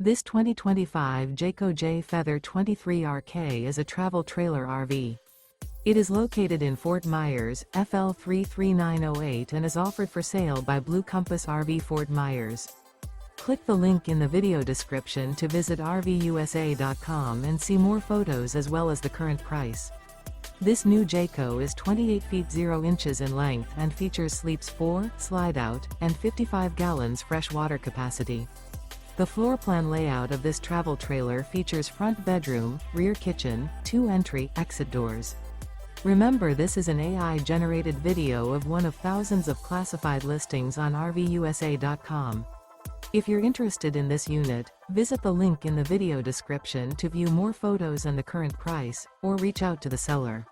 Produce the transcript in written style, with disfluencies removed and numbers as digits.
This 2025 Jayco Jay Feather 23RK is a travel trailer RV. It is located in Fort Myers, FL 33908 and is offered for sale by Blue Compass RV Fort Myers. Click the link in the video description to visit RVUSA.com and see more photos as well as the current price. This new Jayco is 28 feet 0 inches in length and features sleeps 4, slide-out, and 55 gallons fresh water capacity. The floor plan layout of this travel trailer features front bedroom, rear kitchen, 2 entry/exit doors. Remember, this is an AI-generated video of one of thousands of classified listings on RVUSA.com. If you're interested in this unit, visit the link in the video description to view more photos and the current price, or reach out to the seller.